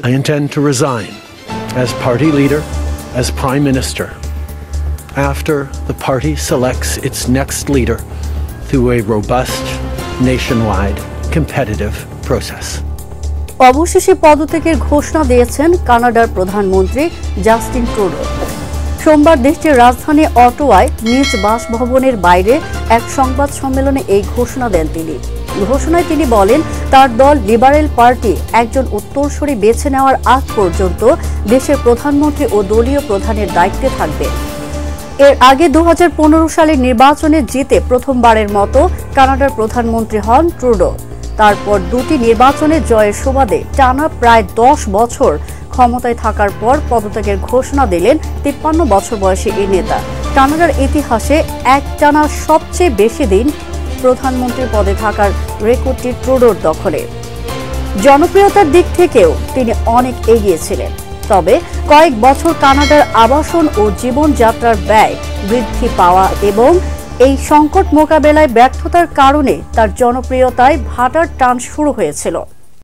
I intend to resign as party leader, as Prime Minister, after the party selects its next leader through a robust, nationwide, competitive process. অবশেষে পদত্যাগের ঘোষণা দিয়েছেন কানাডার প্রধানমন্ত্রী Justin Trudeau. সোমবার দেশটির রাজধানী অটোয়ায় নিজ বাসভবনের বাইরে এক সংবাদ সম্মেলনে এই ঘোষণা দেন তিনি। ঘোষণায় তিনি বলেন, তার দল লিবারেল পার্টি একজন উত্তরসূরি বেছে নেওয়ার আগ পর্যন্ত দেশের প্রধানমন্ত্রী ও দলীয় প্রধানের দায়িত্বে থাকবে। এর আগে 2015 সালের নির্বাচনে জিতে প্রথমবারের মতো কানাডার প্রধানমন্ত্রী হন ট্রুডো। তারপর দুটি নির্বাচনে জয়ের সুবাদে টানা প্রায় 10 বছর ক্ষমতায় থাকার পর পদত্যাগের ঘোষণা দিলেন 53 বছর বয়সী এই নেতা। কানাডার ইতিহাসে একটানা সবচেয়ে বেশি দিন প্রধানমন্ত্রীর পদে থাকার রেকর্ডটি ট্রুডোর দখলে। জনপ্রিয়তার দিক থেকেও তিনি অনেক এগিয়ে ছিলেন, তবে কয়েক বছর কানাডার আবাসন ও জীবনযাত্রার ব্যয় বৃদ্ধি পাওয়া এবং এই সংকট মোকাবেলায় ব্যর্থতার কারণে তার জনপ্রিয়তায় ভাটার টান শুরু হয়েছিল।